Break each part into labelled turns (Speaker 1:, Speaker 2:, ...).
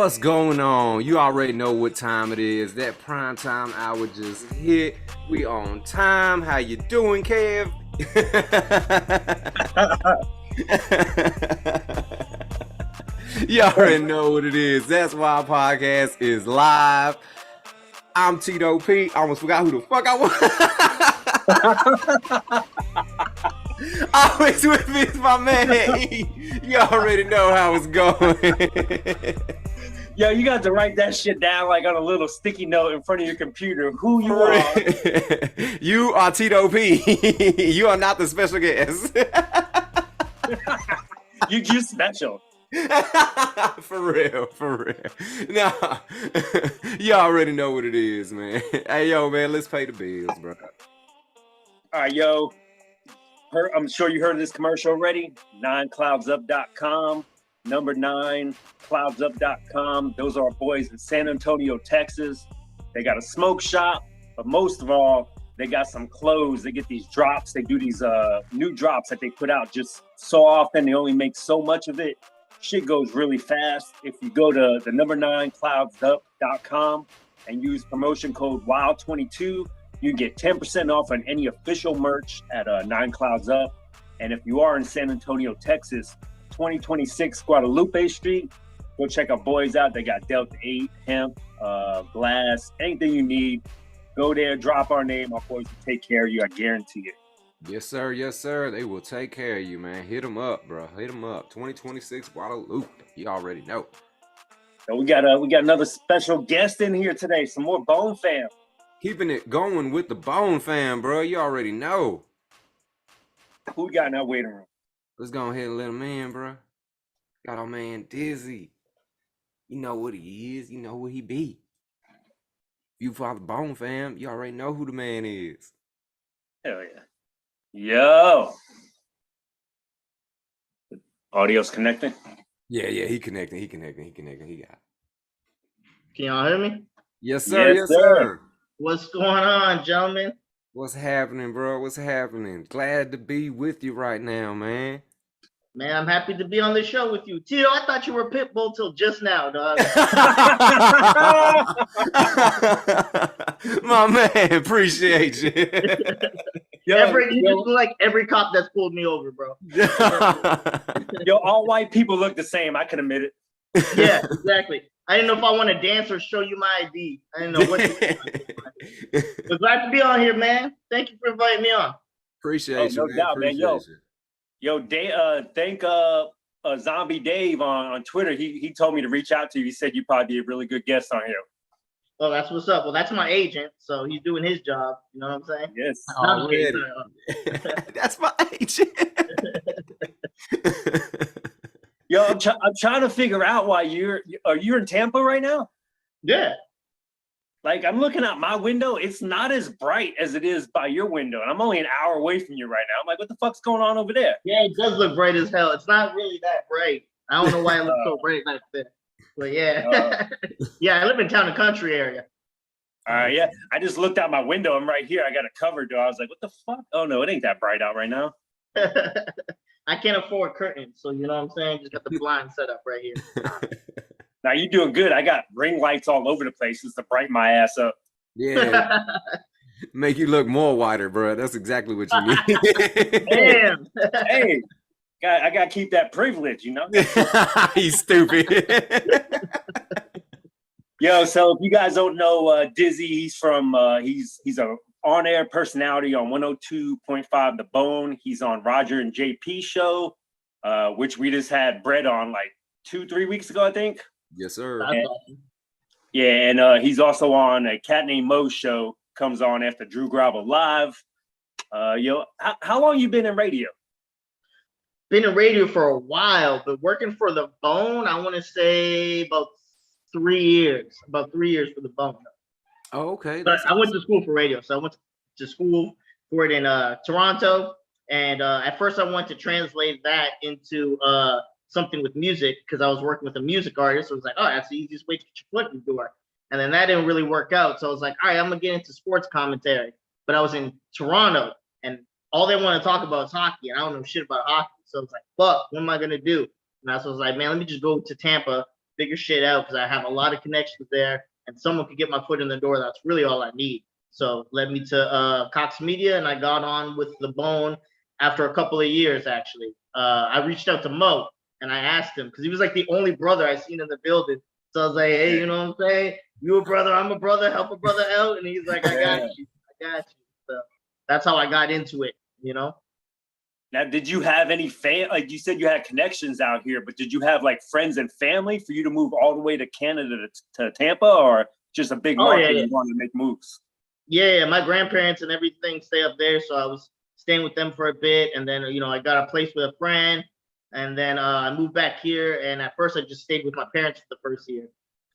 Speaker 1: What's going on? You already know what time it is. That prime time hour just hit. We on time. How you doing, Kev? You already know what it is. That's why our podcast is live. I'm Tito P. I almost forgot who the fuck I was. Always with me is my man E. You already know how it's going.
Speaker 2: Yo, you got to write that shit down like on a little sticky note in front of your computer. Who you are?
Speaker 1: You are Tito P. You are not the special guest.
Speaker 2: You special.
Speaker 1: For real. Nah, you already know what it is, man. Hey, yo, man, let's pay the bills, bro.
Speaker 2: All right, yo. I'm sure you heard of this commercial already. 9cloudsup.com. Number 9cloudsup.com. Those are our boys in San Antonio, Texas. They got a smoke shop, but most of all, they got some clothes. They get these drops. They do these new drops that they put out just so often. They only make so much of it. Shit goes really fast. If you go to the number 9cloudsup.com and use promotion code WILD22, you can get 10% off on any official merch at 9cloudsup. And if you are in San Antonio, Texas, 2026 Guadalupe Street, go check our boys out. They got Delta 8, hemp, glass, anything you need. Go there, drop our name. Our boys will take care of you. I guarantee it.
Speaker 1: Yes, sir. They will take care of you, man. Hit them up, bro. Hit them up. 2026 Guadalupe. You already know.
Speaker 2: So we got another special guest in here today. Some more Bone fam.
Speaker 1: Keeping it going with the Bone fam, bro. You already know.
Speaker 2: Who we got in our waiting room?
Speaker 1: Let's go ahead and let him in, bro. Got our man Dizzy. You know what he is. You know who he be. You follow the Bone fam, you already know who the man is.
Speaker 2: Hell yeah. Yo. Audio's connecting?
Speaker 1: Yeah, he connecting. He got it.
Speaker 3: Can y'all hear me?
Speaker 1: Yes, sir.
Speaker 3: What's going on, gentlemen?
Speaker 1: What's happening, bro? What's happening? Glad to be with you right now, man.
Speaker 3: Man, I'm happy to be on the show with you. Tito, I thought you were Pitbull till just now, dog.
Speaker 1: My man, appreciate you.
Speaker 3: You just look like every cop that's pulled me over, bro.
Speaker 2: Yo, all white people look the same. I can admit it.
Speaker 3: Yeah, exactly. I didn't know if I want to dance or show you my ID. I didn't know what to do. But glad to be on here, man. Thank you for inviting me on.
Speaker 1: Appreciate you,
Speaker 2: no
Speaker 1: man.
Speaker 2: doubt, man.
Speaker 1: Appreciate you.
Speaker 2: Yo, thank Zombie Dave on Twitter. He told me to reach out to you. He said you'd probably be a really good guest on here.
Speaker 3: Oh, that's what's up. Well, that's my agent, so he's doing his job. You know what I'm saying?
Speaker 2: Yes.
Speaker 1: That's my agent.
Speaker 2: Yo, I'm trying to figure out why you're in Tampa right now?
Speaker 3: Yeah.
Speaker 2: Like, I'm looking out my window. It's not as bright as it is by your window. And I'm only an hour away from you right now. I'm like, what the fuck's going on over there?
Speaker 3: Yeah, it does look bright as hell. It's not really that bright. I don't know why it looks so bright back there. But yeah. Yeah, I live in town and country area.
Speaker 2: Yeah. I just looked out my window. I'm right here. I got a cover door. I was like, what the fuck? Oh, no, it ain't that bright out right now.
Speaker 3: I can't afford curtains. So, you know what I'm saying? Just got the blind set up right here.
Speaker 2: Now you're doing good. I got ring lights all over the place just to brighten my ass up.
Speaker 1: Yeah. Make you look more whiter, bro. That's exactly what you need.
Speaker 3: Damn.
Speaker 2: Hey, I got to keep that privilege, you know?
Speaker 1: He's stupid.
Speaker 2: Yo, so if you guys don't know Dizzy, he's from, he's a on-air personality on 102.5 The Bone. He's on Roger and JP show, which we just had Brett on like 2-3 weeks ago, I think.
Speaker 1: Yes, sir.
Speaker 2: And he's also on a Cat Named Mo show, comes on after Drew Gravel Live. Yo, how long you been in radio?
Speaker 3: Been in radio for a while, but working for The Bone, I want to say about 3 years. About 3 years for The Bone.
Speaker 1: Oh, okay.
Speaker 3: But I went to school for radio, so I went to school for it in Toronto. And at first, I wanted to translate that into something with music because I was working with a music artist. So I was like, oh, that's the easiest way to get your foot in the door. And then that didn't really work out. So I was like, all right, I'm going to get into sports commentary. But I was in Toronto, and all they want to talk about is hockey. And I don't know shit about hockey. So it's like, fuck, what am I going to do? And I was like, man, let me just go to Tampa figure shit out because I have a lot of connections there, and someone could get my foot in the door. That's really all I need. So led me to Cox Media, and I got on with The Bone after a couple of years. Actually, I reached out to Mo and I asked him because he was like the only brother I seen in the building. So I was like, hey, you know what I'm saying? You a brother, I'm a brother, help a brother out. And he's like, I got you. So that's how I got into it, you know?
Speaker 2: Now, did you have any like you said you had connections out here, but did you have like friends and family for you to move all the way to Canada to Tampa, or just a big market you wanted to make moves?
Speaker 3: Yeah, my grandparents and everything stay up there. So I was staying with them for a bit. And then, you know, I got a place with a friend. And then I moved back here. And at first I just stayed with my parents for the first year.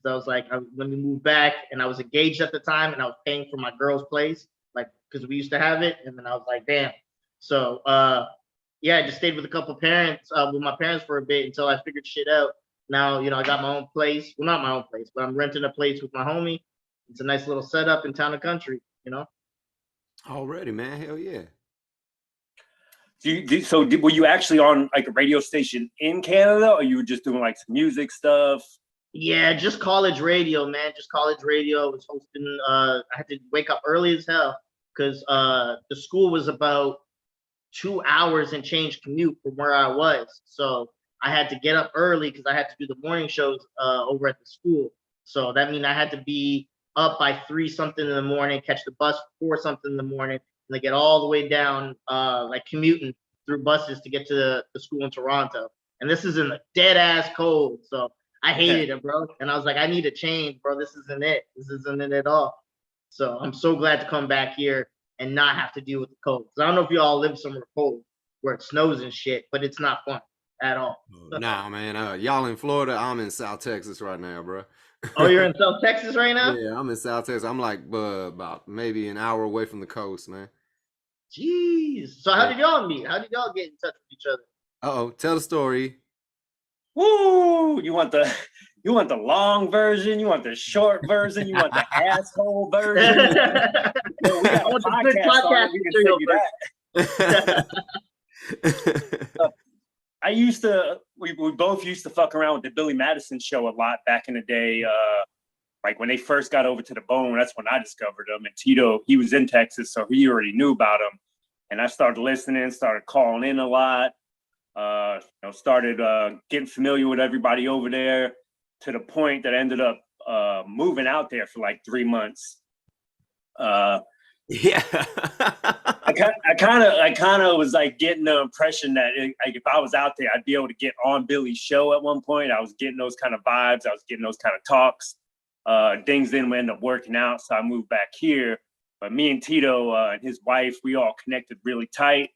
Speaker 3: So I was like, let me move back. And I was engaged at the time and I was paying for my girl's place, like, because we used to have it. And then I was like, damn. So, yeah, I just stayed with a couple of parents, with my parents for a bit until I figured shit out. Now, you know, I got my own place. Well, not my own place, but I'm renting a place with my homie. It's a nice little setup in Town and Country, you know?
Speaker 1: Already, man. Hell yeah.
Speaker 2: Were you actually on like a radio station in Canada, or you were just doing like some music stuff?
Speaker 3: Yeah, just college radio, man. Just college radio. I was hosting. I had to wake up early as hell because the school was about 2 hours and change commute from where I was. So I had to get up early because I had to do the morning shows over at the school. So that means I had to be up by 3 something in the morning, catch the bus 4 something in the morning, and they get all the way down, like commuting through buses to get to the school in Toronto. And this is in the dead ass cold. So I hated it, bro. And I was like, I need a change, bro. This isn't it. This isn't it at all. So I'm so glad to come back here and not have to deal with the cold. Because I don't know if you all live somewhere cold where it snows and shit, but it's not fun at all.
Speaker 1: Nah, man. Y'all in Florida, I'm in South Texas right now, bro.
Speaker 3: Oh, you're in South Texas right now?
Speaker 1: Yeah, I'm in South Texas. I'm like about maybe an hour away from the coast, man.
Speaker 3: Jeez. So how did y'all meet? How did y'all get in touch with each other?
Speaker 1: Uh-oh, tell the story.
Speaker 2: Woo! You want the long version? You want the short version? You want the asshole version? Well, we got a podcast. We can send you that. We both used to fuck around with the Billy Madison show a lot back in the day. Like when they first got over to the Bone, that's when I discovered them. And Tito, he was in Texas, so he already knew about them. And I started listening, started calling in a lot. Started getting familiar with everybody over there to the point that I ended up moving out there for like 3 months.
Speaker 1: Yeah.
Speaker 2: I kind of was like getting the impression that like if I was out there, I'd be able to get on Billy's show at one point. I was getting those kind of vibes. I was getting those kind of talks. Things didn't end up working out, so I moved back here. But me and Tito and his wife, we all connected really tight,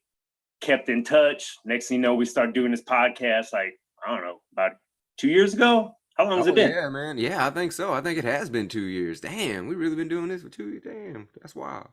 Speaker 2: kept in touch. Next thing you know, we started doing this podcast like, I don't know, about 2 years ago. How long has it been?
Speaker 1: Yeah, man. Yeah, I think so. I think it has been 2 years. Damn, we really been doing this for 2 years. Damn, that's wild.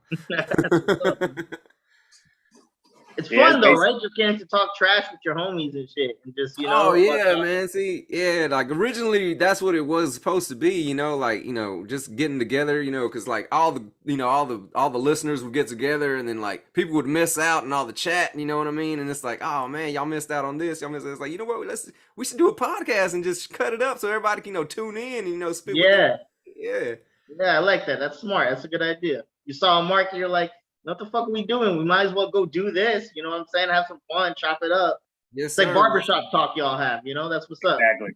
Speaker 3: It's fun though, right? Just getting to talk trash with your homies and shit, and just
Speaker 1: Oh yeah, man. See, yeah, like originally that's what it was supposed to be. Like just getting together. Because like all the listeners would get together, and then like people would miss out and all the chat. You know what I mean? And it's like, oh man, y'all missed out on this. Y'all missed. It's like, you know what? We should do a podcast and just cut it up so everybody can tune in and spit.
Speaker 3: Yeah,
Speaker 1: yeah,
Speaker 3: I like that. That's smart. That's a good idea. You saw a market, you're like, what the fuck are we doing? We might as well go do this. You know what I'm saying? Have some fun, chop it up.
Speaker 1: Yes,
Speaker 3: it's like barbershop talk y'all have. That's what's up.
Speaker 2: Exactly.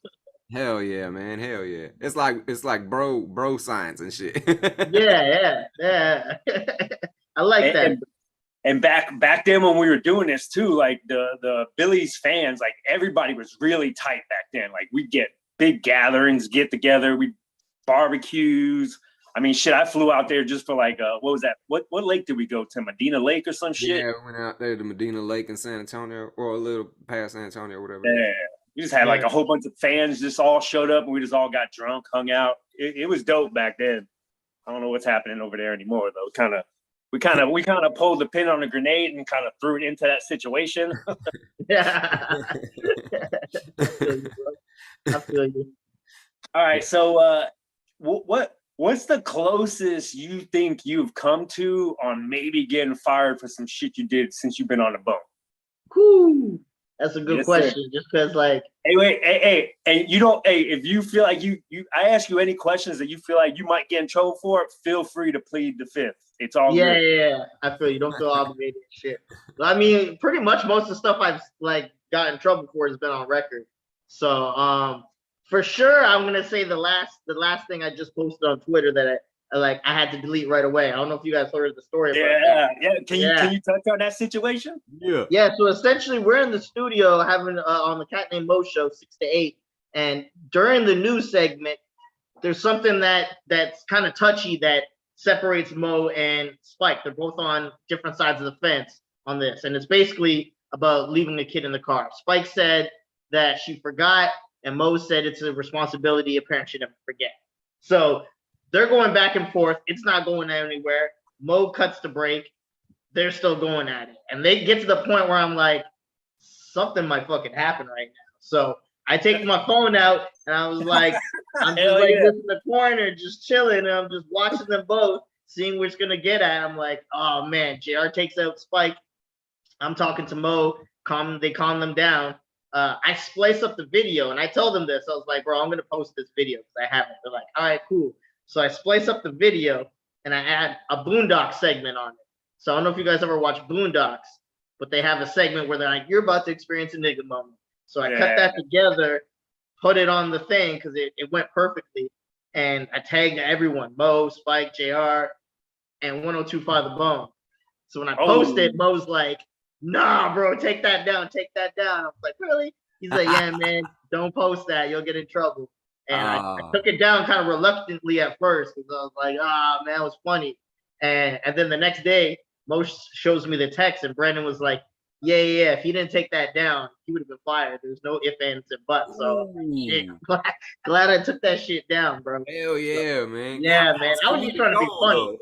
Speaker 1: Hell yeah, man. Hell yeah. It's like bro science and shit.
Speaker 3: yeah. I like that.
Speaker 2: And back then when we were doing this too, like the Billy's fans, like everybody was really tight back then. Like we'd get big gatherings, get together, we barbecues. I mean, shit, I flew out there just for like, what was that? What lake did we go to? Medina Lake or some shit?
Speaker 1: Yeah, we went out there to Medina Lake in San Antonio, or a little past San Antonio, or whatever.
Speaker 2: Yeah, we just had like a whole bunch of fans just all showed up and we just all got drunk, hung out. It was dope back then. I don't know what's happening over there anymore though. We kind of pulled the pin on a grenade and kind of threw it into that situation.
Speaker 3: Yeah. I feel you.
Speaker 2: All right, so what's the closest you think you've come to on maybe getting fired for some shit you did since you've been on the Bone?
Speaker 3: Whew. That's a good
Speaker 2: Yes, sir.
Speaker 3: question. Just because, like,
Speaker 2: Hey, wait, hey, and you don't. Hey, if you feel like I ask you any questions that you feel like you might get in trouble for, feel free to plead the fifth. It's all
Speaker 3: yeah,
Speaker 2: good.
Speaker 3: yeah. I feel you don't feel obligated and shit. But, I mean, pretty much most of the stuff I've like got in trouble for has been on record. So, for sure, I'm gonna say the last thing I just posted on Twitter that I had to delete right away. I don't know if you guys heard the story about that.
Speaker 2: Yeah. Can you touch on that situation?
Speaker 1: Yeah.
Speaker 3: Yeah, so essentially we're in the studio having on the Cat Named Mo show 6 to 8, and during the news segment, there's something that's kind of touchy that separates Mo and Spike. They're both on different sides of the fence on this, and it's basically about leaving the kid in the car. Spike said that she forgot, and Mo said it's a responsibility a parent should never forget. So they're going back and forth. It's not going anywhere. Mo cuts the brake. They're still going at it. And they get to the point where I'm like, something might fucking happen right now. So I take my phone out and I was like, I'm just like this in the corner, just chilling, and I'm just watching them both, seeing where it's gonna get at. I'm like, oh man, JR takes out Spike. I'm talking to Mo, they calm them down. I splice up the video and I told them this. I was like, bro, I'm gonna post this video because I haven't. They're like, all right, cool. So I splice up the video and I add a Boondock segment on it. So I don't know if you guys ever watch Boondocks, but they have a segment where they're like, you're about to experience a nigga moment. So I cut that together, put it on the thing because it went perfectly. And I tagged everyone, Mo, Spike, JR, and 1025 The Bone. So when I posted, Mo's like, nah, bro, take that down, take that down. I was like, really? He's like, yeah, man, don't post that. You'll get in trouble. And I took it down kind of reluctantly at first because I was like, man, it was funny. And then the next day, Mo shows me the text, and Brandon was like, yeah, if he didn't take that down, he would have been fired. There's no ifs, ands, and buts. So shit, glad I took that shit down, bro.
Speaker 1: Hell yeah, so, man.
Speaker 3: Yeah, God, man. I was just trying to be funny.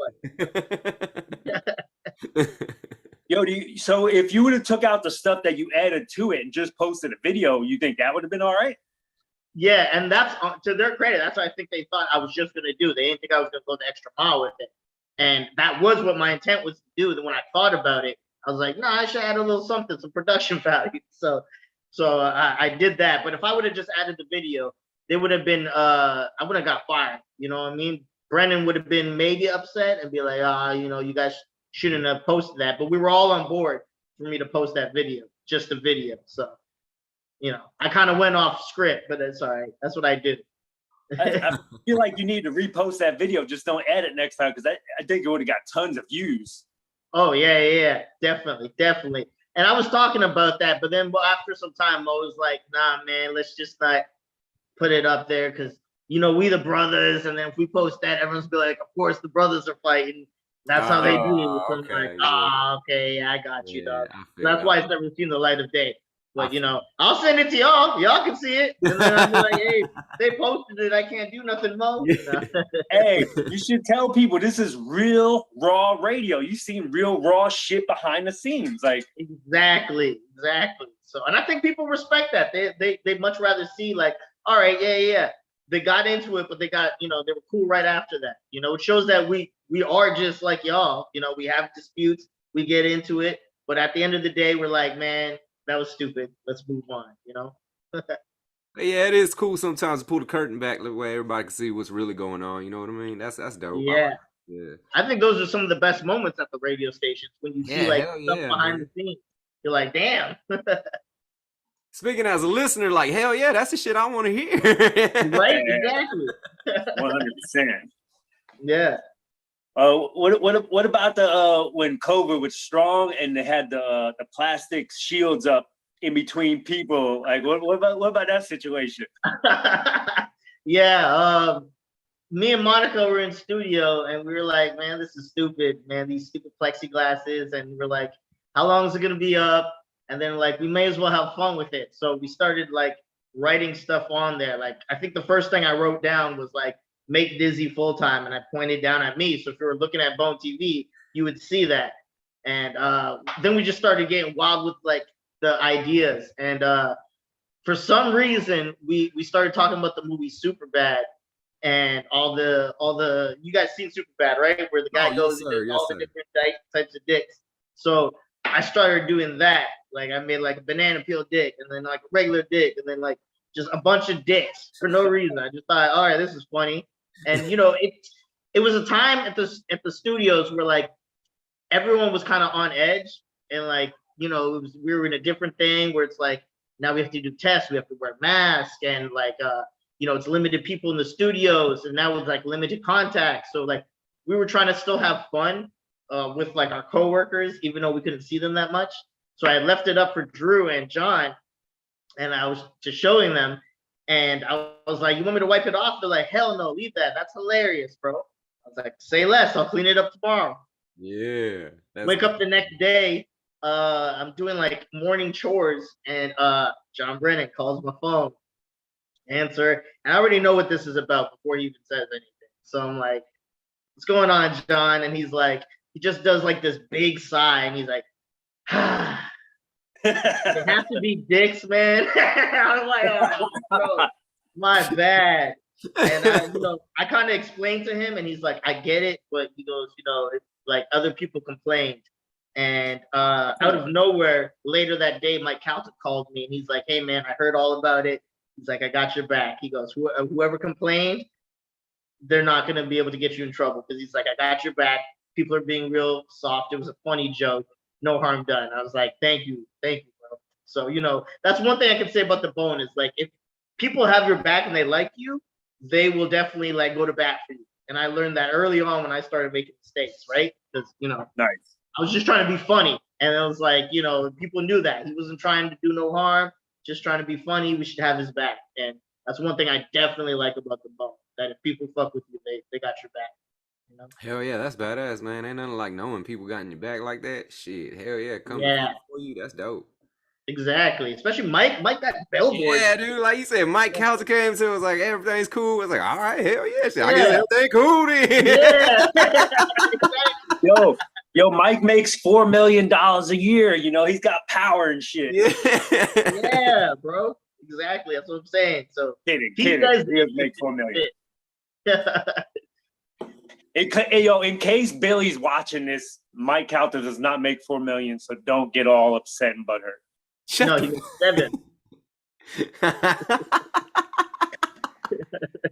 Speaker 2: But... Yo, so if you would have took out the stuff that you added to it and just posted a video, you think that would have been all right?
Speaker 3: Yeah, and that's to their credit. That's what I think they thought I was just going to do. They didn't think I was going to go the extra mile with it. And that was what my intent was to do. When I thought about it, I was like, I should add a little something, some production value. So I did that. But if I would have just added the video, they would have been, I would have got fired. You know what I mean? Brennan would have been maybe upset and be like, you guys shouldn't have posted that. But we were all on board for me to post that video, just the video. So, I kind of went off script, but it's all right. That's what I did.
Speaker 2: I feel like you need to repost that video. Just don't add it next time because I think it would have got tons of views.
Speaker 3: Oh, yeah. Definitely. And I was talking about that, but then after some time, Mo was like, nah, man, let's just not put it up there because, we the brothers. And then if we post that, everyone's be like, of course, the brothers are fighting. That's how they do it. So okay, I'm like, okay, I got you, dog. That's why it's never seen the light of day. But, I'll send it to y'all. Y'all can see it. And then I'll be like, hey, they posted it. I can't do nothing, Mo.
Speaker 2: Hey, you should tell people this is real, raw radio. You've seen real, raw shit behind the scenes. Like
Speaker 3: Exactly. So, and I think people respect that. They much rather see like, all right, yeah. They got into it, but they got, they were cool right after that. It shows that we are just like y'all. We have disputes. We get into it. But at the end of the day, we're like, man, that was stupid. Let's move on,
Speaker 1: Yeah, it is cool sometimes to pull the curtain back the way everybody can see what's really going on. You know what I mean? That's dope.
Speaker 3: Yeah. I think those are some of the best moments at the radio stations when you see like stuff behind the scenes. You're like, damn.
Speaker 1: Speaking as a listener, like, hell yeah, that's the shit I want to hear.
Speaker 3: Right? Exactly.
Speaker 2: 100%.
Speaker 3: Yeah.
Speaker 2: What about the when COVID was strong and they had the plastic shields up in between people? Like, what about that situation?
Speaker 3: Yeah, me and Monica were in studio and we were like, man, this is stupid, man. These stupid plexiglasses, and we're like, how long is it gonna be up? And then like we may as well have fun with it. So we started like writing stuff on there. Like I think the first thing I wrote down was like, make Dizzy full time, and I pointed down at me. So if you were looking at Bone TV, you would see that. And then we just started getting wild with like the ideas. And for some reason, we started talking about the movie Superbad and all the you guys seen Superbad, right? Where the guy goes and does all the different types of dicks. So I started doing that, Like I made like a banana peel dick, and then like a regular dick, and then like just a bunch of dicks for no reason. I just thought, all right, this is funny. And it was a time at the studios where like everyone was kind of on edge, and like we were in a different thing where it's like now we have to do tests, we have to wear masks, and like it's limited people in the studios, and now it's like limited contact. So like we were trying to still have fun with like our coworkers, even though we couldn't see them that much. So I left it up for Drew and John, and I was just showing them, and I was like, "You want me to wipe it off?" They're like, "Hell no, leave that. That's hilarious, bro." I was like, "Say less. I'll clean it up tomorrow."
Speaker 1: Yeah.
Speaker 3: Wake up the next day. I'm doing like morning chores, and John Brennan calls my phone. Answer, and I already know what this is about before he even says anything. So I'm like, "What's going on, John?" And he's like, he just does like this big sigh, and he's like, "Ah." It has to be dicks, man. I'm like, oh, bro, my bad. And I kind of explained to him, and he's like, I get it, but he goes, it's like other people complained. And out of nowhere, later that day, Mike Calta called me, and he's like, hey, man, I heard all about it. He's like, I got your back. He goes, whoever complained, they're not going to be able to get you in trouble, because he's like, I got your back. People are being real soft. It was a funny joke. No harm done. I was like, thank you, bro. So, that's one thing I can say about the Bone is like, if people have your back and they like you, they will definitely like go to bat for you. And I learned that early on when I started making mistakes, right? Because,
Speaker 2: Nice.
Speaker 3: I was just trying to be funny. And I was like, people knew that. He wasn't trying to do no harm, just trying to be funny. We should have his back. And that's one thing I definitely like about the Bone, that if people fuck with you, they got your back.
Speaker 1: Hell yeah, that's badass, man. Ain't nothing like knowing people got in your back like that. Shit, hell yeah, coming for you, that's dope.
Speaker 3: Exactly. Especially Mike got billboards.
Speaker 1: Yeah, dude, like you said, Mike Calta came to, it was like, everything's cool. It's like, all right, hell yeah, shit. I guess everything cool then.
Speaker 3: Yeah.
Speaker 2: Yo, Mike makes $4 million a year. He's got power and shit.
Speaker 3: Yeah, bro. Exactly. That's what I'm saying. So
Speaker 2: kidding. He does make $4 million. In case Billy's watching this, Mike Calta does not make $4 million, so don't get all upset and butthurt.
Speaker 3: No, he makes 7.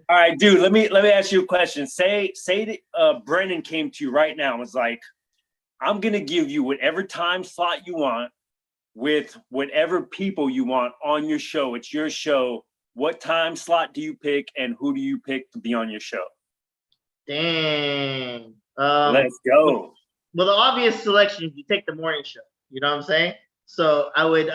Speaker 2: All right, dude. Let me ask you a question. Say that Brennan came to you right now and was like, "I'm gonna give you whatever time slot you want with whatever people you want on your show. It's your show. What time slot do you pick, and who do you pick to be on your show?"
Speaker 3: Dang.
Speaker 2: Let's go.
Speaker 3: Well, the obvious selection is you take the morning show. You know what I'm saying? So I would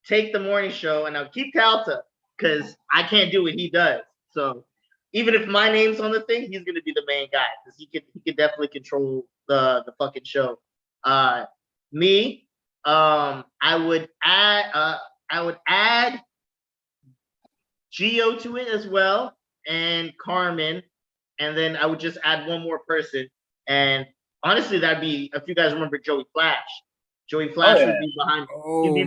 Speaker 3: take the morning show, and I'll keep Calta because I can't do what he does. So even if my name's on the thing, he's gonna be the main guy because he could definitely control the fucking show. Me, I would add Gio to it as well, and Carmen. And then I would just add one more person. And honestly, that'd be, if you guys remember Joey Flash. Joey Flash would be behind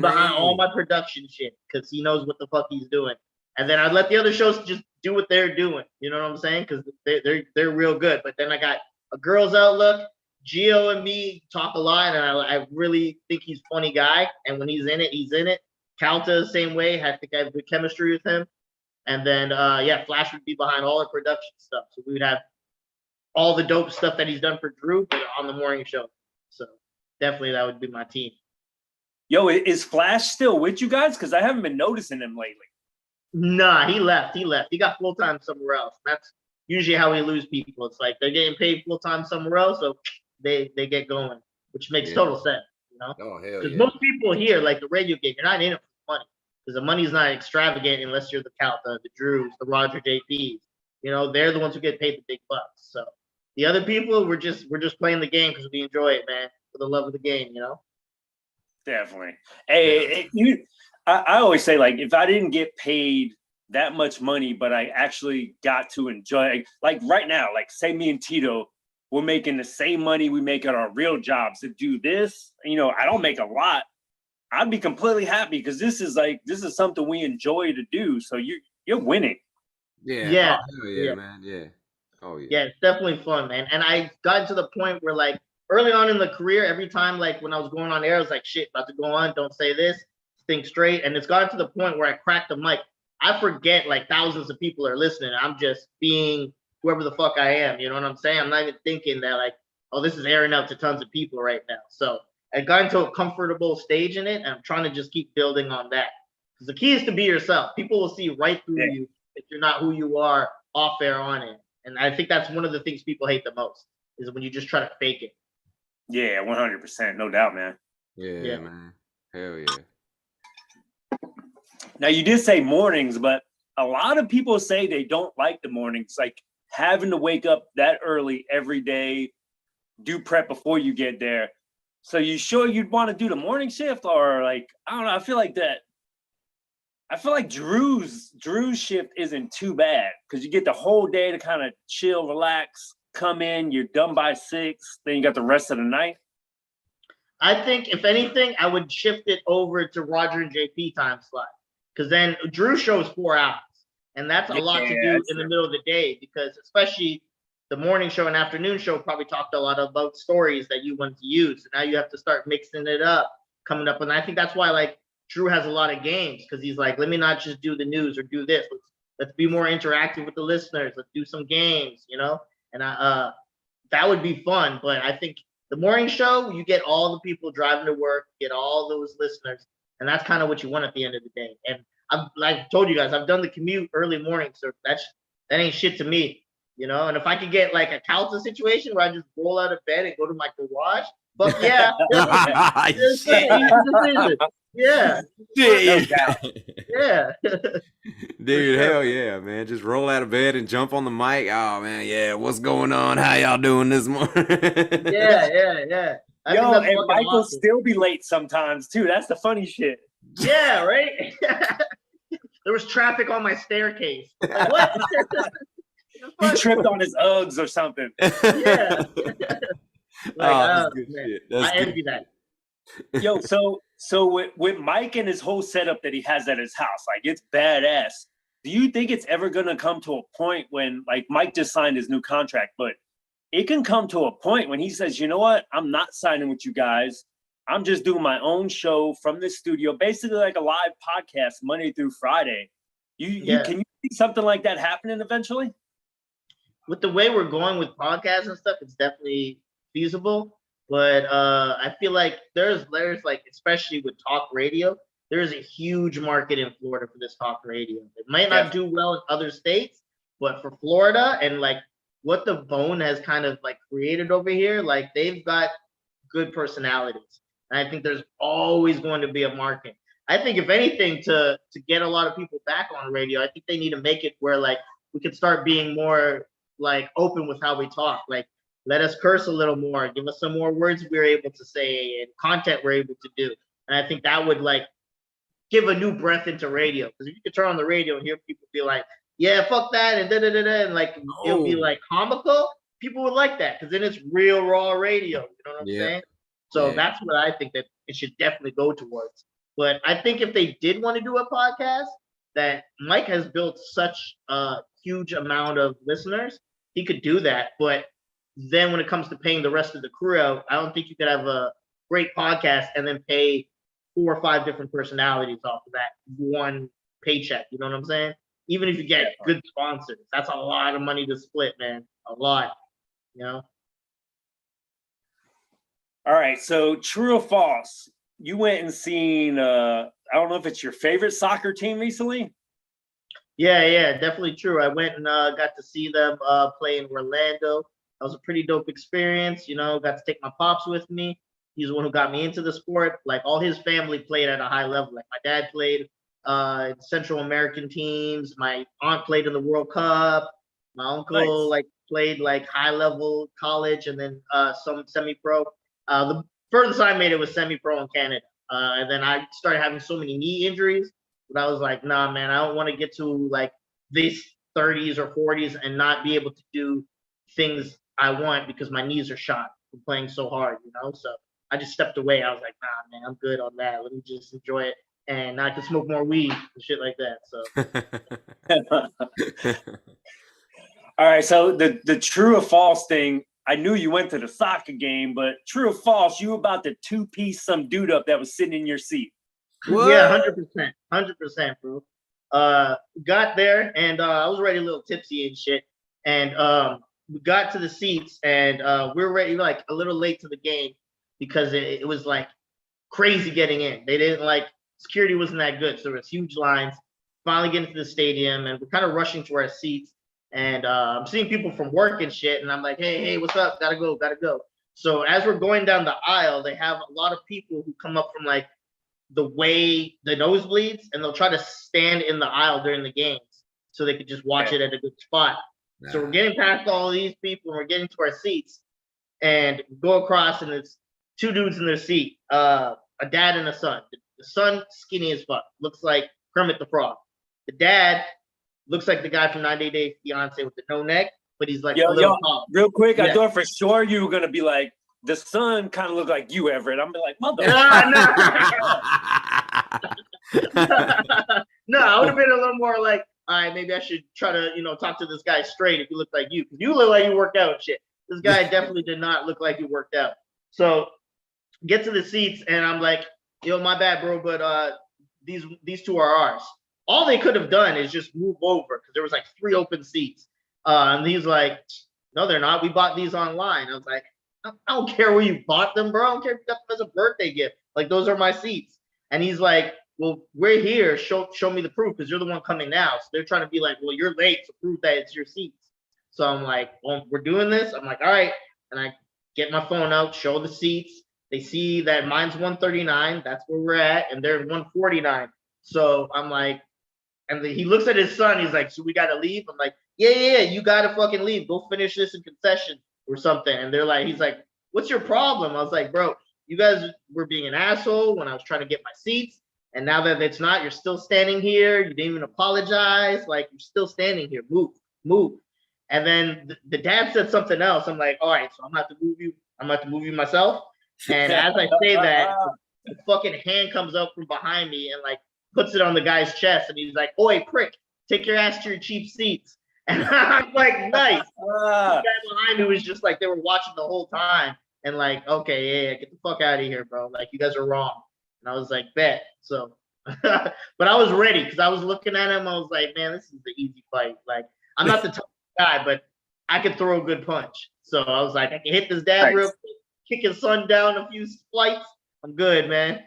Speaker 3: behind all my production shit because he knows what the fuck he's doing. And then I'd let the other shows just do what they're doing. You know what I'm saying? Because they're real good. But then I got A Girl's Outlook. Gio and me talk a lot, and I really think he's a funny guy. And when he's in it, he's in it. Calta, same way. I think I have good chemistry with him. And then, Flash would be behind all the production stuff. So we would have all the dope stuff that he's done for Drew, but on the morning show. So definitely that would be my team.
Speaker 2: Yo, is Flash still with you guys? Because I haven't been noticing him lately.
Speaker 3: Nah, he left. He got full-time somewhere else. That's usually how we lose people. It's like they're getting paid full-time somewhere else, so they get going, which makes total sense,
Speaker 1: Oh, hell
Speaker 3: Because most people here, like the radio gig, you're not in it for money. Because the money's not extravagant unless you're the Calta, the Drews, the Roger JPs. They're the ones who get paid the big bucks. So the other people, we're just playing the game because we enjoy it, man, for the love of the game.
Speaker 2: Definitely. Hey, I always say, like, if I didn't get paid that much money, but I actually got to enjoy, like right now, like say me and Tito, we're making the same money we make at our real jobs. To do this, I don't make a lot. I'd be completely happy because this is something we enjoy to do. So you're winning.
Speaker 3: Yeah.
Speaker 1: Oh, yeah, man. Yeah. Oh yeah.
Speaker 3: Yeah, it's definitely fun, man. And I got to the point where like early on in the career, every time like when I was going on air, I was like, shit, about to go on, don't say this, think straight. And it's gotten to the point where I crack the mic. I forget like thousands of people are listening. I'm just being whoever the fuck I am. You know what I'm saying? I'm not even thinking that like, oh, this is airing out to tons of people right now. So I got into a comfortable stage in it, and I'm trying to just keep building on that. Because the key is to be yourself. People will see right through you if you're not who you are off air, on it. And I think that's one of the things people hate the most is when you just try to fake it.
Speaker 2: Yeah, 100%, no doubt, man.
Speaker 1: Yeah, man. Hell yeah.
Speaker 2: Now you did say mornings, but a lot of people say they don't like the mornings, like having to wake up that early every day, do prep before you get there. So you sure you'd want to do the morning shift, or like, I don't know, I feel like Drew's shift isn't too bad because you get the whole day to kind of chill, relax, come in, you're done by 6, then you got the rest of the night.
Speaker 3: I think if anything, I would shift it over to Roger and JP time slot. Because then Drew shows 4 hours, and that's a lot to do in the middle of the day, because especially the morning show and afternoon show probably talked a lot about stories that you want to use. And now you have to start mixing it up, coming up. And I think that's why like Drew has a lot of games, because he's like, let me not just do the news or do this. Let's be more interactive with the listeners. Let's do some games, you know? And that would be fun. But I think the morning show, you get all the people driving to work, get all those listeners. And that's kind of what you want at the end of the day. And I've told you guys, I've done the commute early morning, so that ain't shit to me, you know. And if I could get like a Calta situation where I just roll out of bed and go to my garage, but yeah, yeah, yeah.
Speaker 1: Dude, hell yeah, man. Just roll out of bed and jump on the mic. Oh man, yeah. What's going on? How y'all doing this morning?
Speaker 3: yeah.
Speaker 2: Yo, and Mike will still be late sometimes too. That's the funny shit.
Speaker 3: Yeah, right? There was traffic on my staircase. Like, what?
Speaker 2: He tripped on his Uggs or something.
Speaker 3: Yeah.
Speaker 1: That's good
Speaker 3: man.
Speaker 1: shit. That's
Speaker 3: I envy that.
Speaker 2: Yo, so with Mike and his whole setup that he has at his house, like it's badass. Do you think it's ever gonna come to a point when, like, Mike just signed his new contract, but it can come to a point when he says, you know what, I'm not signing with you guys. I'm just doing my own show from the studio, basically like a live podcast Monday through Friday. Can you see something like that happening eventually?
Speaker 3: With the way we're going with podcasts and stuff, it's definitely feasible. But I feel like there's like, especially with talk radio, there's a huge market in Florida for this talk radio. It might not do well in other states, but for Florida and like what the Bone has kind of like created over here, like they've got good personalities. And I think there's always going to be a market. I think if anything, to get a lot of people back on radio, I think they need to make it where like we could start being more like open with how we talk. Like let us curse a little more, give us some more words we're able to say and content we're able to do. And I think that would like give a new breath into radio. Because if you could turn on the radio and hear people be like, yeah, fuck that, and da-da-da-da, and like it'll be like comical, people would like that because then it's real raw radio. You know what I'm saying? So that's what I think that it should definitely go towards. But I think if they did want to do a podcast, that Mike has built such a huge amount of listeners, he could do that. But then when it comes to paying the rest of the crew out, I don't think you could have a great podcast and then pay 4 or 5 different personalities off of that one paycheck. You know what I'm saying? Even if you get good sponsors, that's a lot of money to split, man. A lot, you know?
Speaker 2: All right. So true or false? You went and seen, I don't know if it's your favorite soccer team recently?
Speaker 3: Yeah, definitely true. I went and got to see them play in Orlando. That was a pretty dope experience. You know, got to take my pops with me. He's the one who got me into the sport. Like all his family played at a high level. Like my dad played in Central American teams. My aunt played in the World Cup. My uncle like played like high level college and then some semi-pro. The furthest I made it was semi-pro in Canada. And then I started having so many knee injuries that I was like, nah, man, I don't want to get to like this 30s or 40s and not be able to do things I want because my knees are shot from playing so hard, you know? So I just stepped away. I was like, nah, man, I'm good on that. Let me just enjoy it. And I can smoke more weed and shit like that. So
Speaker 2: all right. So the true or false thing, I knew you went to the soccer game, but true or false, you about to two-piece some dude up that was sitting in your seat.
Speaker 3: Yeah, 100%, bro. Got there and I was already a little tipsy and shit. And we got to the seats and we were ready like a little late to the game because it was like crazy getting in. They didn't like security wasn't that good, so there was huge lines. Finally getting to the stadium and we're kind of rushing to our seats. And I'm seeing people from work and shit, and I'm like, hey, what's up? Gotta go. So as we're going down the aisle, they have a lot of people who come up from like the nosebleeds, and they'll try to stand in the aisle during the games so they could just watch it at a good spot. Nah. So we're getting past all these people, and we're getting to our seats, and go across, and it's two dudes in their seat, a dad and a son. The son, skinny as fuck, looks like Kermit the Frog. The dad looks like the guy from 90 Day Fiance with the no neck, but he's like a little tall.
Speaker 2: Real quick, yeah. I thought for sure you were gonna be like, the son kind of looked like you, Everett. I'm like, mother.
Speaker 3: No, I would have been a little more like, all right, maybe I should try to, talk to this guy straight if he looked like you, because you look like you worked out and shit. This guy definitely did not look like he worked out. So get to the seats, and I'm like, my bad, bro, but these two are ours. All they could have done is just move over because there was like 3 open seats. And he's like, no, they're not. We bought these online. I was like, I don't care where you bought them, bro. I don't care if you got them as a birthday gift. Like, those are my seats. And he's like, well, we're here. Show me the proof because you're the one coming now. So they're trying to be like, well, you're late, so prove that it's your seats. So I'm like, well, we're doing this. I'm like, all right. And I get my phone out, show the seats. They see that mine's 139. That's where we're at. And they're 149. So I'm like, and he looks at his son. He's like, so we got to leave? I'm like, yeah, you got to fucking leave. Go finish this in concession or something. And they're like, he's like, what's your problem? I was like, bro, you guys were being an asshole when I was trying to get my seats. And now that it's not, you're still standing here. You didn't even apologize. Like, you're still standing here. Move. And then the dad said something else. I'm like, all right, so I'm going to have to move you. I'm going to have to move you myself. And as I say that, the fucking hand comes up from behind me and like puts it on the guy's chest. And he's like, oi, prick, take your ass to your cheap seats. And I'm like, nice. The guy behind me was just like, they were watching the whole time. And like, okay, yeah, get the fuck out of here, bro. Like, you guys are wrong. And I was like, bet. So, but I was ready because I was looking at him. I was like, man, this is the easy fight. Like, I'm not the toughest guy, but I could throw a good punch. So I was like, I can hit this dad real quick, kick his son down a few flights. I'm good, man.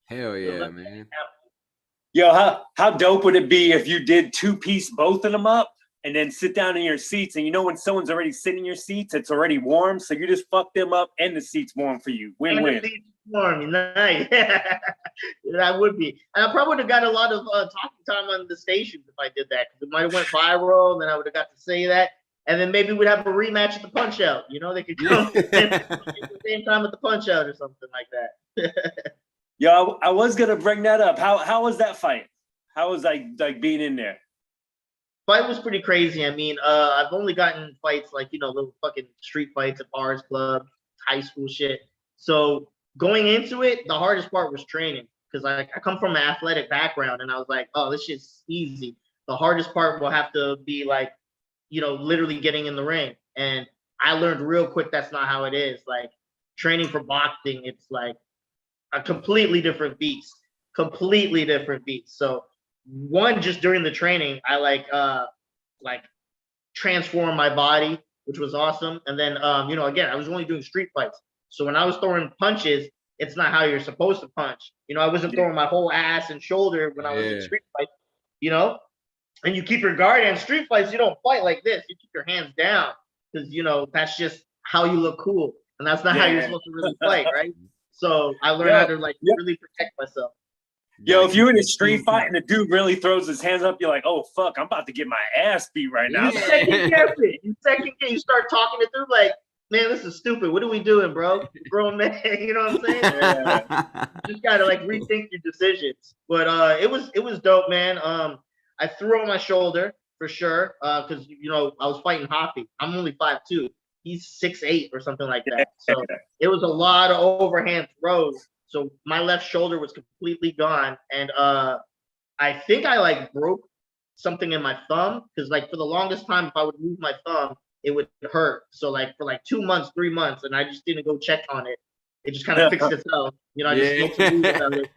Speaker 1: Hell yeah, man.
Speaker 2: Yo, how dope would it be if you did 2-piece both of them up and then sit down in your seats? And when someone's already sitting in your seats, it's already warm. So you just fuck them up and the seat's warm for you. Win-win.
Speaker 3: Warm, nice. That would be. And I probably would have got a lot of talking time on the stations if I did that, because it might have went viral, and then I would have got to say that. And then maybe we'd have a rematch at the Punch Out. They could come at the same time at the Punch Out or something like that.
Speaker 2: Yo, I was gonna bring that up. How was that fight? How was like being in there?
Speaker 3: Fight was pretty crazy. I mean, I've only gotten fights like little fucking street fights at bars, clubs, high school shit. So going into it, the hardest part was training, because I come from an athletic background, and I was like, oh, this shit's easy. The hardest part will have to be like, literally getting in the ring. And I learned real quick that's not how it is. Like, training for boxing, it's like a completely different beast. So one, just during the training, I like transformed my body, which was awesome. And then again, I was only doing street fights. So when I was throwing punches, it's not how you're supposed to punch. I wasn't throwing my whole ass and shoulder when I was in street fights, and you keep your guard. And street fights, you don't fight like this. You keep your hands down, because that's just how you look cool. And that's not how you're supposed to really fight, right? So I learned how to really protect myself.
Speaker 2: Yo, if you're in a street fight and the dude really throws his hands up, you're like, oh, fuck, I'm about to get my ass beat right now.
Speaker 3: You second guess it. You start talking it through like, man, this is stupid. What are we doing, bro? Grown man, you know what I'm saying? Yeah. You just gotta rethink your decisions. But it was dope, man. I threw on my shoulder for sure, because I was fighting Hoppy. I'm only 5'2". He's 6'8" or something like that. So it was a lot of overhand throws. So my left shoulder was completely gone, and I think I broke something in my thumb, because for the longest time, if I would move my thumb, it would hurt. So like for like 2 months, 3 months, and I just didn't go check on it. It just kind of fixed itself. You know, I just smoked some weed about it.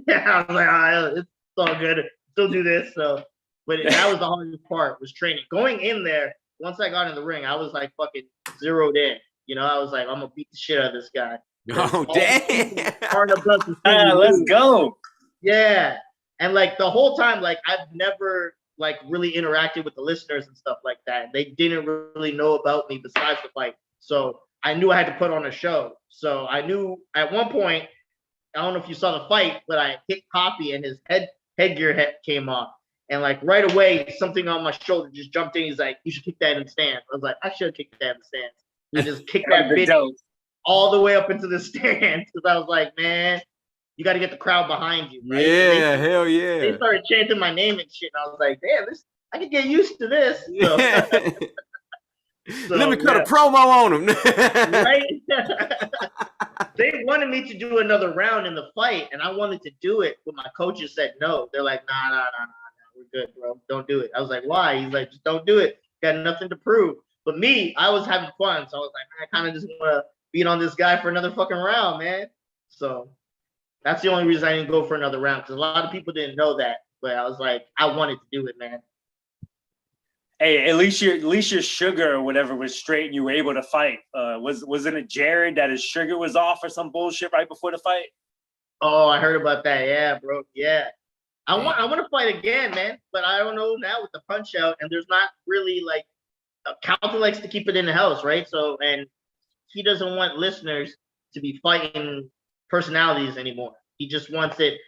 Speaker 3: Yeah, I was like, it's all good. Still do this. So, but that was the hardest part, was training. Going in there, once I got in the ring, I was like fucking zeroed in. You know, I was like, I'm gonna beat the shit out of this guy.
Speaker 1: Oh damn!
Speaker 2: Let's go.
Speaker 3: Yeah, and like the whole time, like I've never like really interacted with the listeners and stuff like that. They didn't really know about me besides the fight, so I knew I had to put on a show. So I knew at one point, I don't know if you saw the fight, but I hit Poppy and his headgear came off. And like right away, something on my shoulder just jumped in. He's like, "You should kick that in the stands." I was like, "I should have kicked that in the stands." I just kicked that bitch all the way up into the stands because I was like, "Man, you got to get the crowd behind you." Right?
Speaker 1: Yeah, hell yeah.
Speaker 3: They started chanting my name and shit, and I was like, "Damn, I can get used to this." So,
Speaker 1: let me cut a promo on him.
Speaker 3: Right? They wanted me to do another round in the fight, and I wanted to do it, but my coaches said no. They're like, nah, we're good, bro. Don't do it. I was like, why? He's like, just don't do it. Got nothing to prove. But me, I was having fun, so I was like, I kind of just want to beat on this guy for another fucking round, man. So that's the only reason I didn't go for another round, because a lot of people didn't know that, but I was like, I wanted to do it, man.
Speaker 2: Hey, at least your sugar or whatever was straight and you were able to fight. Wasn't it Jared that his sugar was off or some bullshit right before the fight?
Speaker 3: Oh, I heard about that. Yeah, bro. Yeah. I want to fight again, man, but I don't know now with the punch out, and there's not really like Calvin likes to keep it in the house, right? So, and he doesn't want listeners to be fighting personalities anymore. He just wants it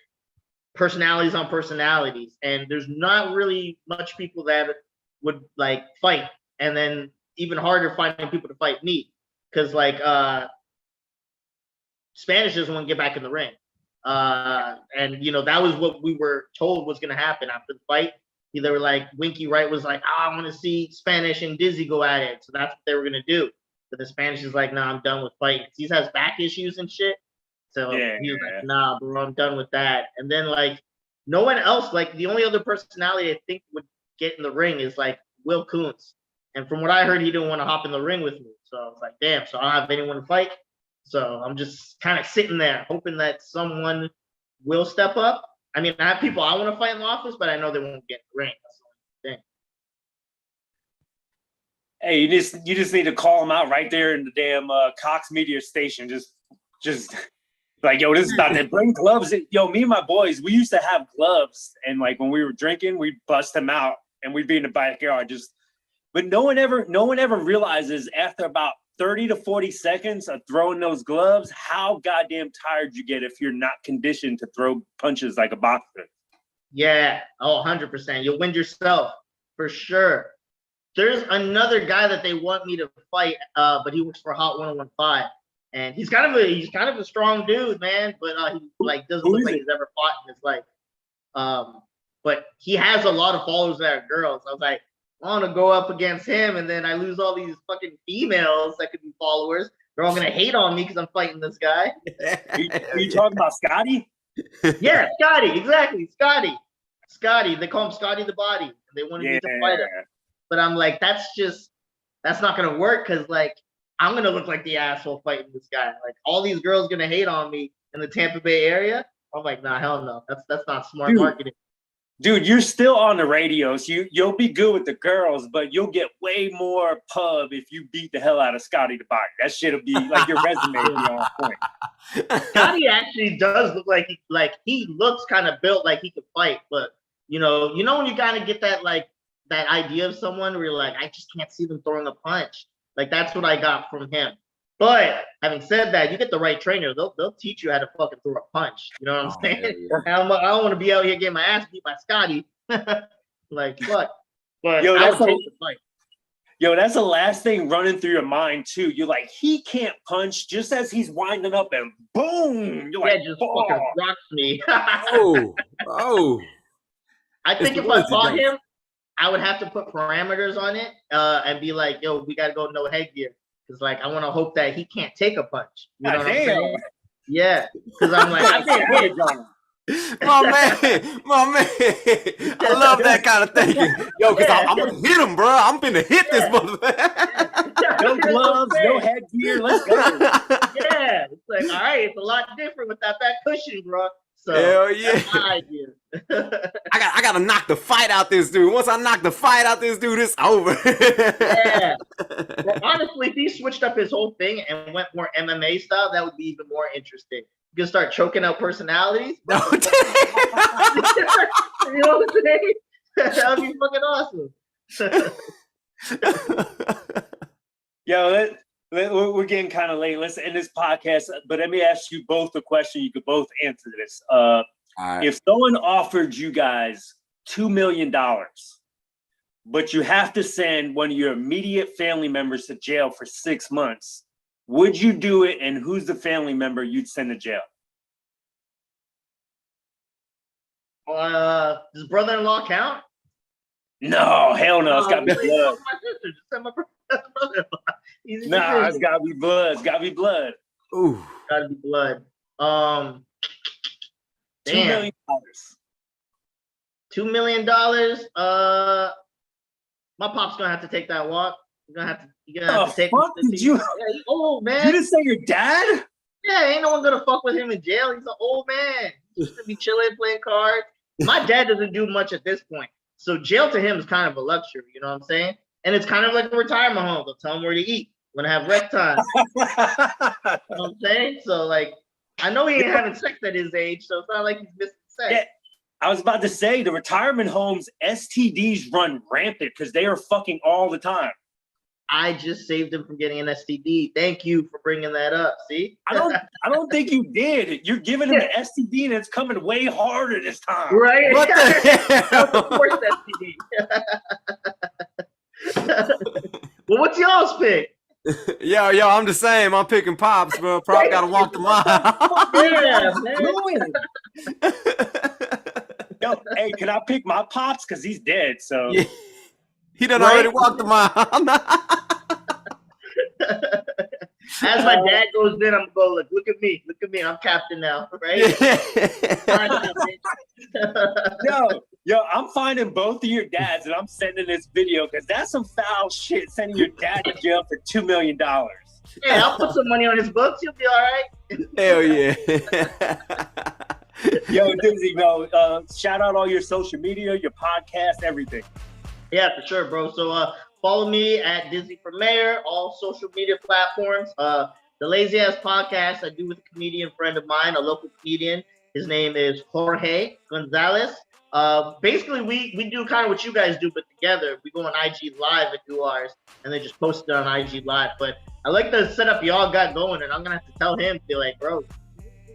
Speaker 3: personalities on personalities, and there's not really much people that would like fight, and then even harder finding people to fight me, because like Spanish doesn't want to get back in the ring, and you know that was what we were told was going to happen after the fight. They were like, Winky Wright was like, I want to see Spanish and Dizzy go at it, so that's what they were going to do. But the Spanish is like, nah, I'm done with fighting. He has back issues and shit, so he was like, nah, bro, I'm done with that. And then like no one else, like the only other personality I think would get in the ring is like Will Kuntz, and from what I heard, he didn't want to hop in the ring with me. So I was like, damn, so I don't have anyone to fight. So I'm just kind of sitting there hoping that someone will step up. I mean, I have people I want to fight in the office, but I know they won't get in the ring. That's the only thing.
Speaker 2: Hey, you just need to call them out right there in the damn Cox Media station. Just like, yo, this is about to bring gloves. Yo, me and my boys, we used to have gloves, and like when we were drinking, we'd bust them out and we'd be in the backyard. But no one ever realizes after about 30 to 40 seconds of throwing those gloves, how goddamn tired you get if you're not conditioned to throw punches like a boxer.
Speaker 3: Yeah, 100%. You'll win yourself for sure. There's another guy that they want me to fight, but he works for Hot 1015, and he's kind of a strong dude, man. But he like doesn't look like he's ever fought in his life. But he has a lot of followers that are girls. I was like, I want to go up against him, and then I lose all these fucking females that could be followers. They're all gonna hate on me because I'm fighting this guy.
Speaker 2: Are you talking about Scotty?
Speaker 3: Yeah, Scotty, exactly, Scotty. They call him Scotty the Body. They wanted me to fight him, but I'm like, that's not gonna work, because like I'm gonna look like the asshole fighting this guy. Like all these girls gonna hate on me in the Tampa Bay area. I'm like, nah, hell no. That's not smart marketing.
Speaker 2: Dude, you're still on the radio, so you'll be good with the girls, but you'll get way more pub if you beat the hell out of Scotty the Body. That shit'll be like your resume will be on point.
Speaker 3: Scotty actually does look like he looks kind of built like he could fight, but you know when you kind of get that that idea of someone where you're like, I just can't see them throwing a punch. Like that's what I got from him. But having said that, you get the right trainer, they'll teach you how to fucking throw a punch. You know what I'm saying? Yeah. I don't want to be out here getting my ass beat by Scotty. Like, fuck. But
Speaker 2: yo,
Speaker 3: I would take the fight.
Speaker 2: Yo, that's the last thing running through your mind too. You're like, he can't punch just as he's winding up, and boom! You're like,
Speaker 3: just fucking rocks me.
Speaker 1: oh.
Speaker 3: I think if I fought him, I would have to put parameters on it and be like, yo, we got to go no headgear. Because, like, I want to hope that he can't take a punch. You know what I'm saying? Yeah. Because I'm like, I can't hit it.
Speaker 1: My man. I love that kind of thinking. Yo, because I'm going to hit him, bro. I'm going to hit this motherfucker.
Speaker 2: No gloves, no headgear. Let's go.
Speaker 3: Yeah, it's like, all right, it's a lot different with that back cushion, bro. So
Speaker 1: Hell yeah.
Speaker 3: that's my idea.
Speaker 1: I gotta knock the fight out this dude. Once I knock the fight out this dude, it's over.
Speaker 3: Yeah. Well, honestly, if he switched up his whole thing and went more MMA style, that would be even more interesting. You can start choking out personalities.
Speaker 1: No,
Speaker 3: You know what I'm saying? That would be fucking awesome.
Speaker 2: Yo, we're getting kind of late. Let's end this podcast. But let me ask you both a question. You could both answer this. If someone offered you guys $2 million, but you have to send one of your immediate family members to jail for 6 months, would you do it? And who's the family member you'd send to jail?
Speaker 3: Does brother-in-law count?
Speaker 2: No, hell no. It's got to be blood.
Speaker 3: My sister, just send my brother-in-law. Easy
Speaker 2: Nah,
Speaker 3: decision.
Speaker 2: it's got to be blood. It's got to be blood.
Speaker 1: Ooh.
Speaker 3: Gotta be blood.
Speaker 2: $2 million.
Speaker 3: $2 million. My pop's gonna have to take that walk. You're gonna have to take.
Speaker 2: Fuck did you?
Speaker 3: Yeah, he's old, man.
Speaker 2: You didn't say your dad?
Speaker 3: Yeah, ain't no one gonna fuck with him in jail. He's an old man. He's gonna be chilling, playing cards. My dad doesn't do much at this point, so jail to him is kind of a luxury. You know what I'm saying? And it's kind of like a retirement home. They'll tell him where to eat. We're gonna have rest time. You know what I'm saying? So like, I know he ain't having sex at his age, so it's not like he's missing sex.
Speaker 2: Yeah, I was about to say the retirement homes STDs run rampant because they are fucking all the time.
Speaker 3: I just saved him from getting an STD. Thank you for bringing that up. See?
Speaker 2: I don't think you did. You're giving him an STD and it's coming way harder this time.
Speaker 3: Right?
Speaker 1: What the
Speaker 3: That's the
Speaker 1: hell?
Speaker 3: worst STD. Well, what's y'all's pick?
Speaker 1: Yo, I'm the same. I'm picking Pops, bro. Prop gotta walk the mile.
Speaker 3: Yeah, man.
Speaker 2: Yo, hey, can I pick my Pops? Because he's dead, so.
Speaker 1: Yeah. He done
Speaker 3: Right?
Speaker 1: already walked the mile.
Speaker 3: As my dad goes in, I'm going, look at me. I'm captain now, right?
Speaker 2: Yo, I'm finding both of your dads and I'm sending this video because that's some foul shit, sending your dad to jail for $2 million.
Speaker 3: Yeah, I'll put some money on his books. He'll be all right.
Speaker 1: Hell yeah.
Speaker 2: Yo, Dizzy, shout out all your social media, your podcast, everything.
Speaker 3: Yeah, for sure, bro. So follow me at Dizzy for Mayor, all social media platforms. The Lazy Ass Podcast I do with a comedian friend of mine, a local comedian. His name is Jorge Gonzalez. Basically, we do kind of what you guys do, but together. We go on IG Live and do ours, and then just post it on IG Live. But I like the setup y'all got going, and I'm going to have to tell him, be like, bro,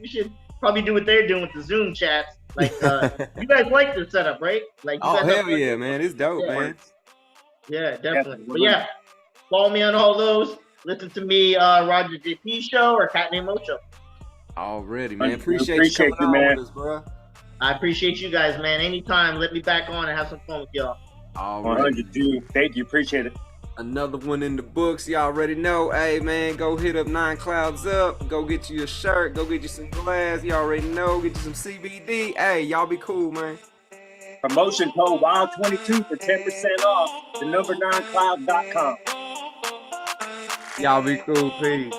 Speaker 3: we should probably do what they're doing with the Zoom chats. Like, you guys like the setup, right? Like, you
Speaker 1: Oh,
Speaker 3: guys
Speaker 1: hell yeah, man. It's dope,
Speaker 3: Yeah.
Speaker 1: man.
Speaker 3: Yeah, definitely. But yeah, follow me on all those. Listen to me, Roger JP Show or Cat Named Mo Show.
Speaker 1: Already, man.
Speaker 2: I
Speaker 1: appreciate
Speaker 2: appreciate
Speaker 1: you
Speaker 2: you,
Speaker 1: coming on
Speaker 2: man.
Speaker 1: with us, bro.
Speaker 3: I appreciate you guys, man. Anytime, let me back on and have some fun with y'all.
Speaker 1: Already.
Speaker 2: 100, dude. Thank you. Appreciate it.
Speaker 1: Another one in the books. Y'all already know. Hey, man, go hit up 9 Clouds Up. Go get you a shirt. Go get you some glass. Y'all already know. Get you some CBD. Hey, y'all be cool, man.
Speaker 2: Promotion code WILD22 for 10% off. The number 9cloud.com.
Speaker 1: Y'all be cool. Peace.